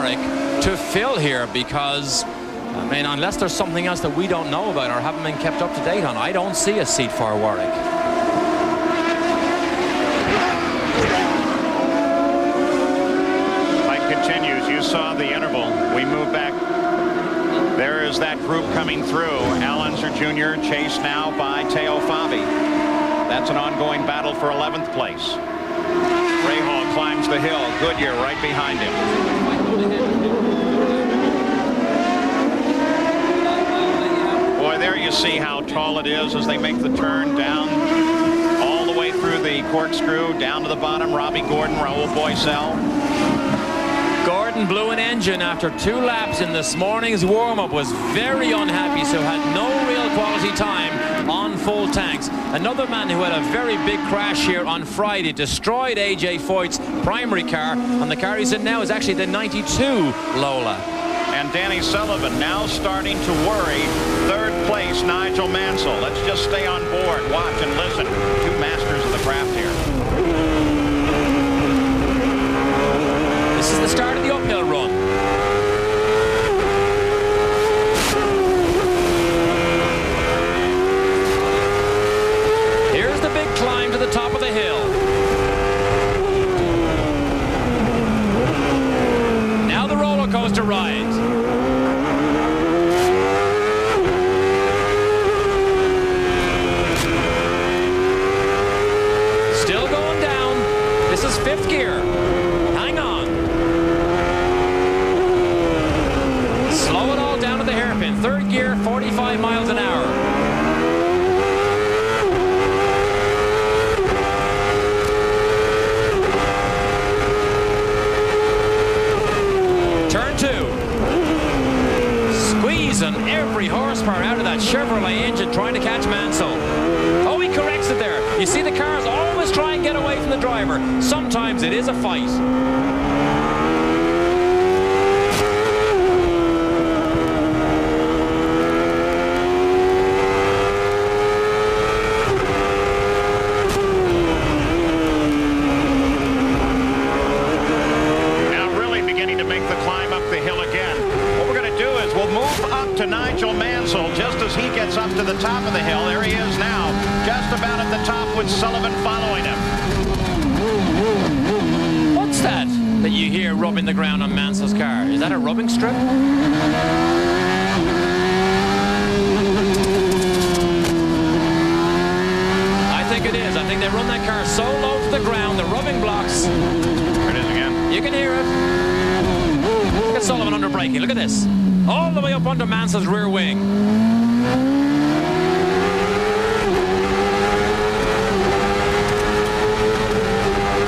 Warwick to fill here, because I mean, unless there's something else that we don't know about or haven't been kept up to date on, I don't see a seat for Warwick. Fight continues. You saw the interval. We move back. There is that group coming through. Al Unser Jr. chased now by Teo Fabi. That's an ongoing battle for 11th place. Rahal climbs the hill. Goodyear right behind him. Boy, there you see how tall it is as they make the turn down all the way through the corkscrew down to the bottom. Robbie Gordon, Raul Boisel. Gordon blew an engine after 2 laps in this morning's warm-up, was very unhappy, so had no real quality time on full tanks. Another man who had a very big crash here on Friday, destroyed AJ Foyt's primary car, and the car he's in now is actually the 92 Lola. And Danny Sullivan now starting to worry. 3rd place, Nigel Mansell. Let's just stay on board, watch and listen. 2 masters of the craft here. This is the start of the uphill run. Here's the big climb to the top of the hill. Now the roller coaster ride. Still going down. This is 5th gear. Hang on. Slow it all down to the hairpin. 3rd gear, 45 miles an hour. Turn 2. Squeezing every horsepower out of that Chevrolet engine trying to catch Mansell. Oh, he corrects it there. You see, the cars always try and get away from the driver. Sometimes it is a fight. To Nigel Mansell just as he gets up to the top of the hill. There he is now, just about at the top with Sullivan following him. What's that you hear rubbing the ground on Mansell's car? Is that a rubbing strip? I think it is. I think they run that car so low to the ground, the rubbing blocks. There it is again. You can hear it. Look at Sullivan under braking. Look at this. All the way up onto Mansell's rear wing.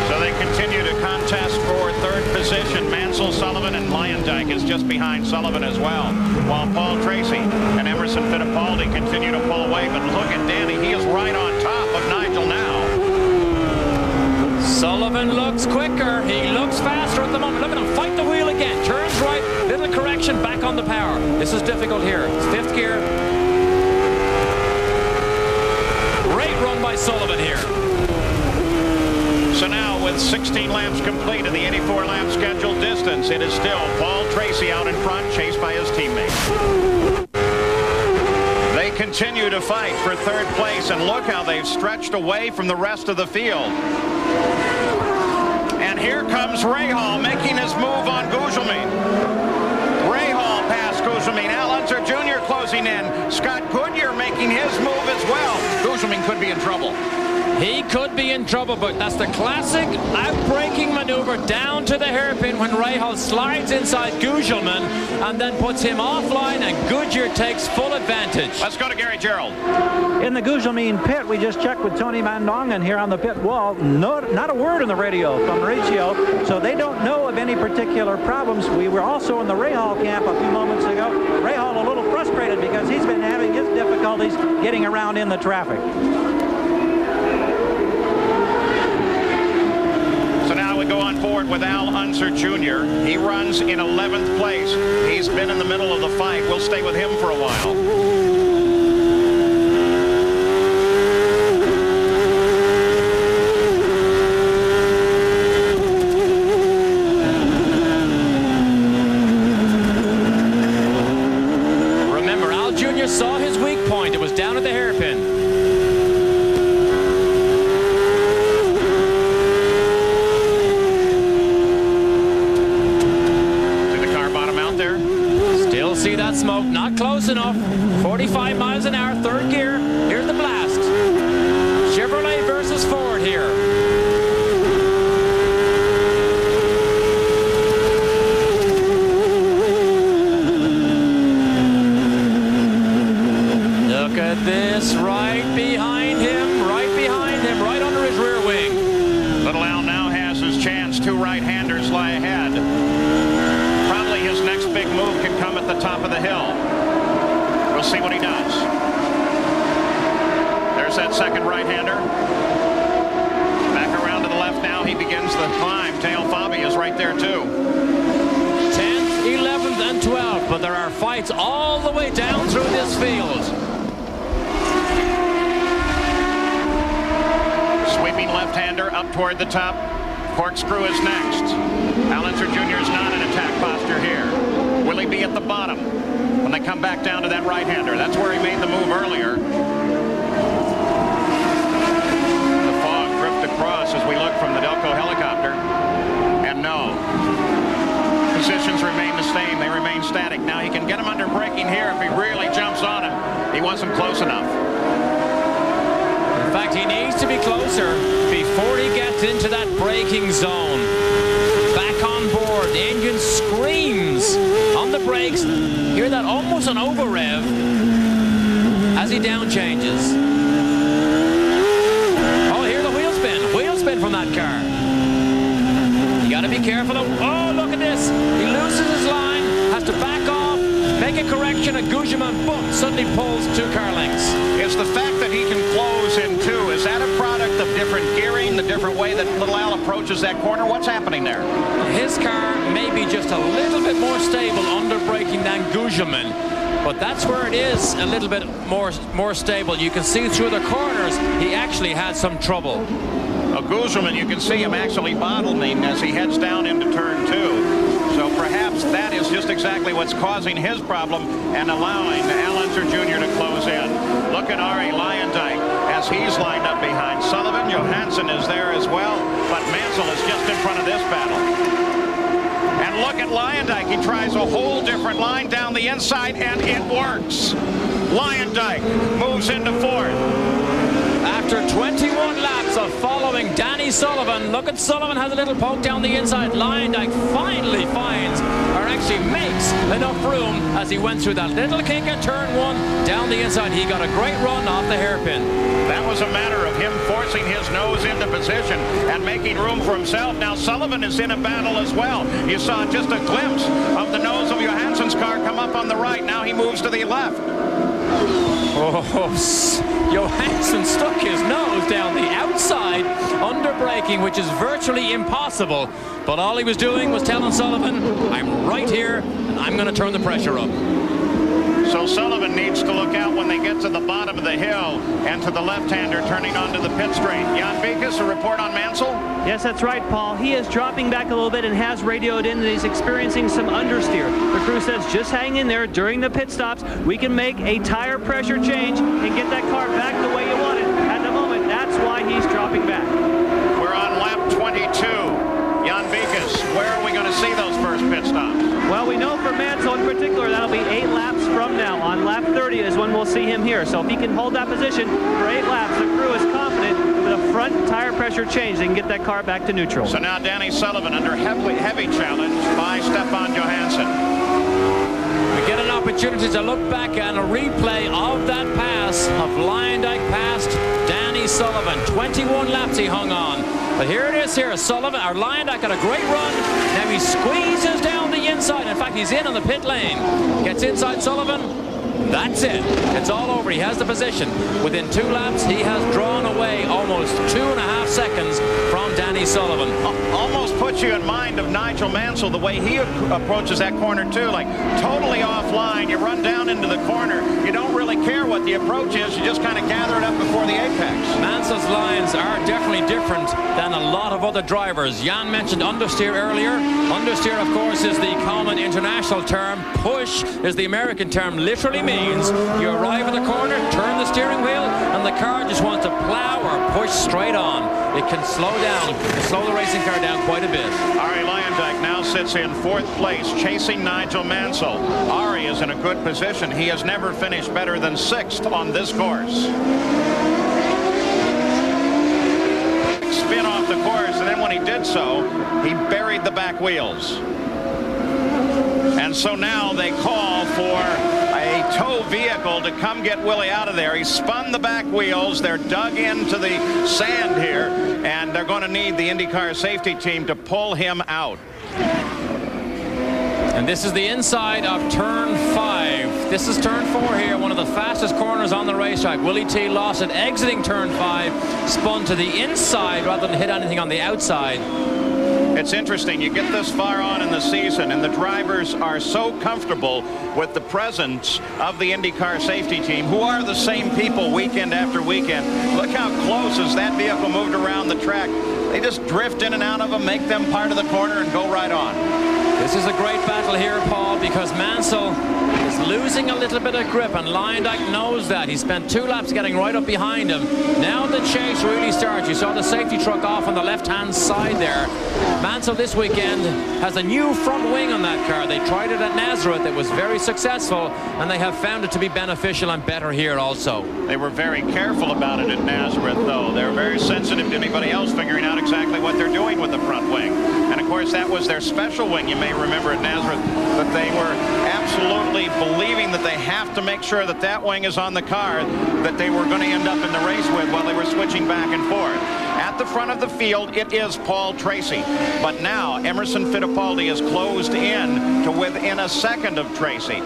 So they continue to contest for 3rd position. Mansell, Sullivan, and Lyondike is just behind Sullivan as well. While Paul Tracy and Emerson Fittipaldi continue to pull away. But look at Danny. He is right on top of Nigel now. Sullivan looks quicker. He looks faster at the moment. Look at him fight the wheel again. Turns right. Little correction back on the power. This is difficult here. It's 5th gear. Great run by Sullivan here. So now with 16 laps complete in the 84 lap scheduled distance, it is still Paul Tracy out in front, chased by his teammates. They continue to fight for 3rd place, and look how they've stretched away from the rest of the field. And here comes Rahal making his move on Gugelmin. Rahal past Gugelmin. Al Unser Jr. closing in. Scott Goodyear making his move as well. Gugelmin could be in trouble. He could be in trouble, but that's the classic outbraking maneuver down to the hairpin when Rahal slides inside Gugelmin and then puts him offline, and Goodyear takes full advantage. Let's go to Gary Gerald. In the Gugelmin pit, we just checked with Tony Mandongan here on the pit wall. Not a word on the radio from Mauricio, so they don't know of any particular problems. We were also in the Rahal camp a few moments ago. Rahal a little frustrated because he's been having his difficulties getting around in the traffic. We go on board with Al Unser Jr. He runs in 11th place. He's been in the middle of the fight. We'll stay with him for a while. see that smoke. Not close enough. 45 miles an hour, third gear. Here's the blast. Chevrolet versus Ford here. Look at this, right behind him, right under his rear wing. Little Al now has his chance. Two right-handers lie ahead. Probably his next big move can come at the top of the hill. We'll see what he does. There's that second right-hander. Back around to the left now. He begins the climb. Teo Fabi is right there too. 10th, 11th, and 12th, but there are fights all the way down through this field. Sweeping left-hander up toward the top. Corkscrew is next. Al Unser Jr. is not in attack posture here. Will he be at the bottom when they come back down to that right-hander? That's where he made the move earlier. The fog drifted across as we look from the Delco helicopter. And no. Positions remain the same. They remain static. Now he can get him under braking here if he really jumps on him. He wasn't close enough. In fact, he needs to be closer before he gets into that braking zone. Back on board, the engine screams on the brakes. Hear that almost an over rev as he down changes. Oh, hear the wheel spin from that car. You got to be careful. Oh, look at this. He loses his line, has to back off, make a correction, and Gugelmin, boom, suddenly pulls 2 car lengths. Is the fact that he can close in 2, is that a product of different gearing, the different way that Little Al approaches that corner? What's happening there? His car may be just a little bit more stable under braking than Gugelmin, but that's where it is a little bit more stable. You can see through the corners he actually had some trouble. Gugelmin, you can see him actually bottling as he heads down into turn 2. So perhaps that is just exactly what's causing his problem and allowing Al Unser Jr. to close in. Look at Ari Luyendyk as he's lined up behind Sullivan. Johansson is there as well, but Mansell is just in front of this battle. And look at Luyendyk. He tries a whole different line down the inside, and it works. Luyendyk moves into 4th. After 21 laps of following Danny Sullivan, look at Sullivan has a little poke down the inside. Luyendyk finally finds, or actually makes, enough room as he went through that little kink at turn 1 down the inside. He got a great run off the hairpin. That was a matter of him forcing his nose into position and making room for himself. Now Sullivan is in a battle as well. You saw just a glimpse of the nose of Johansson's car come up on the right. Now he moves to the left. Oh, Johansson stuck his nose down the outside under braking, which is virtually impossible. But all he was doing was telling Sullivan, I'm right here, and I'm going to turn the pressure up. So Sullivan needs to look out when they get to the bottom of the hill and to the left-hander turning onto the pit straight. Jan Beekes, a report on Mansell? Yes, that's right, Paul. He is dropping back a little bit and has radioed in that he's experiencing some understeer. The crew says just hang in there during the pit stops. We can make a tire pressure change and get that car back the way you want it. At the moment, that's why he's dropping back. We're on lap 22. Jan Beekes, where are we going to see those first pit stops? Well, we know for Mansell in particular, that'll be 8 laps from now. On lap 30 is when we'll see him here. So if he can hold that position for 8 laps, the crew is confident with a front tire pressure change, they can get that car back to neutral. So now Danny Sullivan under heavy challenge by Stefan Johansson. We get an opportunity to look back and a replay of that pass of Luyendyk past Danny Sullivan. 21 laps he hung on. But here it is here. Sullivan, or Luyendyk got a great run. Now he squeezes down the inside. In fact, he's in on the pit lane. Gets inside Sullivan. That's it. It's all over. He has the position. Within 2 laps, he has drawn away almost 2.5 seconds from Danny Sullivan. Almost puts you in mind of Nigel Mansell, the way he approaches that corner too, like totally offline. You run down into the corner. You don't really care what the approach is. You just kind of gather it up before the apex. Mansell's lines are definitely different than a lot of other drivers. Jan mentioned understeer earlier. Understeer, of course, is the common international term. Push is the American term. Literally means means you arrive at the corner, turn the steering wheel, and the car just wants to plow or push straight on. It can slow the racing car down quite a bit. Ari Luyendyk now sits in 4th place, chasing Nigel Mansell. Ari is in a good position. He has never finished better than 6th on this course. Spin off the course, and then when he did so, he buried the back wheels. And so now they call for a tow vehicle to come get Willie out of there. He spun the back wheels. They're dug into the sand here, and they're going to need the IndyCar safety team to pull him out. And this is the inside of turn 5. This is turn 4 here, one of the fastest corners on the racetrack. Willie T lost it exiting turn 5, spun to the inside rather than hit anything on the outside. It's interesting, you get this far on in the season and the drivers are so comfortable with the presence of the IndyCar safety team, who are the same people weekend after weekend. Look how close as that vehicle moved around the track. They just drift in and out of them, make them part of the corner, and go right on. This is a great battle here, Paul, because Mansell is losing a little bit of grip, and Luyendyk knows that. He spent 2 laps getting right up behind him. Now the chase really starts. You saw the safety truck off on the left-hand side there. Mansell this weekend has a new front wing on that car. They tried it at Nazareth. It was very successful, and they have found it to be beneficial and better here also. They were very careful about it at Nazareth, though. They're very sensitive to anybody else figuring out exactly what they're doing with the front wing. And, of course, that was their special wing, you may remember, at Nazareth. But they were absolutely believing that they have to make sure that that wing is on the car that they were going to end up in the race with while they were switching back and forth. At the front of the field, it is Paul Tracy. But now Emerson Fittipaldi is closed in to within a second of Tracy.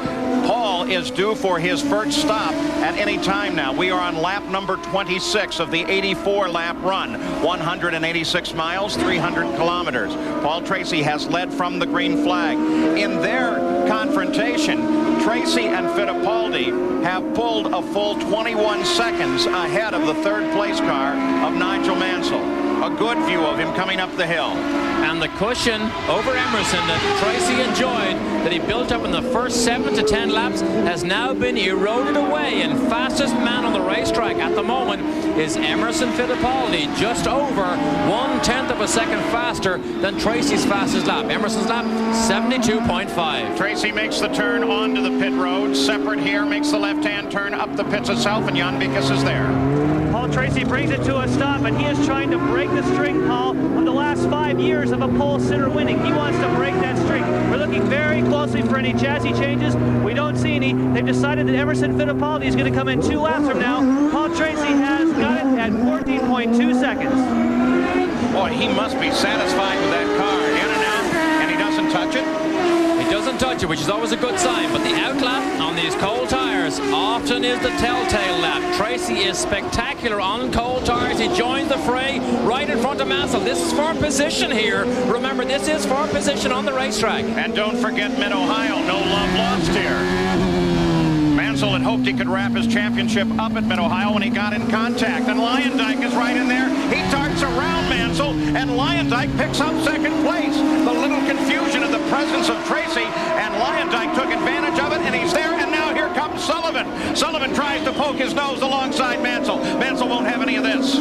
Paul is due for his first stop at any time now. We are on lap number 26 of the 84-lap run. 186 miles, 300 kilometers. Paul Tracy has led from the green flag. In their confrontation, Tracy and Fittipaldi have pulled a full 21 seconds ahead of the 3rd place car of Nigel Mansell. A good view of him coming up the hill. And the cushion over Emerson that Tracy enjoyed, that he built up in the first 7 to 10 laps, has now been eroded away. And fastest man on the racetrack at the moment is Emerson Fittipaldi, just over 1/10 of a second faster than Tracy's fastest lap. Emerson's lap, 72.5. Tracy makes the turn onto the pit road. Separate here, makes the left-hand turn up the pits itself, and Jan Bikas is there. Paul Tracy brings it to a stop, and he is trying to break the streak, Paul, of the last 5 years of a pole sitter winning. He wants to break that streak. We're looking very closely for any chassis changes. We don't see any. They've decided that Emerson Fittipaldi is going to come in 2 laps from now. Paul Tracy has got it at 14.2 seconds. Boy, he must be satisfied with that car. In and out, and he doesn't touch it. He doesn't touch it, which is always a good sign, but the outlap on these cold tires often is the telltale lap. Tracy is spectacular on cold tires. He joins the fray right in front of Mansell. This is for position here. Remember, this is for position on the racetrack. And don't forget Mid-Ohio, no love lost here. Mansell had hoped he could wrap his championship up at Mid-Ohio when he got in contact. And Luyendyk is right in there. He darts around Mansell, and Luyendyk picks up 2nd place. The little confusion of the presence of Tracy, and Luyendyk took advantage of it, and he's there. And now here comes Sullivan. Sullivan tries to poke his nose alongside Mansell. Mansell won't have any of this.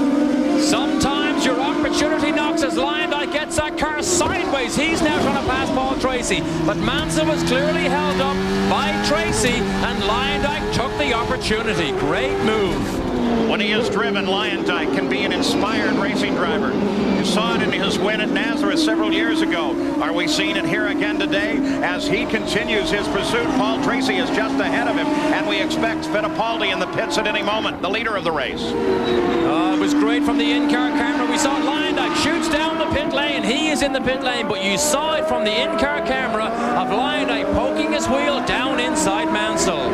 Sometimes your opportunity knocks as Luyendyk gets that car sideways. He's now trying to pass Paul Tracy, but Mansell was clearly held up by Tracy, and Luyendyk took the opportunity. Great move. When he is driven, Luyendyk can be an inspired racing driver. You saw it in his win at Nazareth several years ago. Are we seeing it here again today? As he continues his pursuit, Paul Tracy is just ahead of him, and we expect Fittipaldi in the pits at any moment, the leader of the race. It was great from the in-car camera. We saw Luyendyk shoots down the pit lane. He is in the pit lane, but you saw it from the in-car camera of Luyendyk poking his wheel down inside Mansell.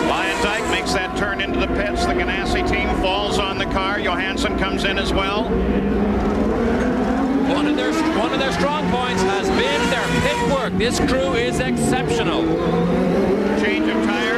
Luyendyk makes that turn into the pits. The Ganassi team falls on the car. Johansson comes in as well. One of their strong points has been their pit work. This crew is exceptional. Change of tires.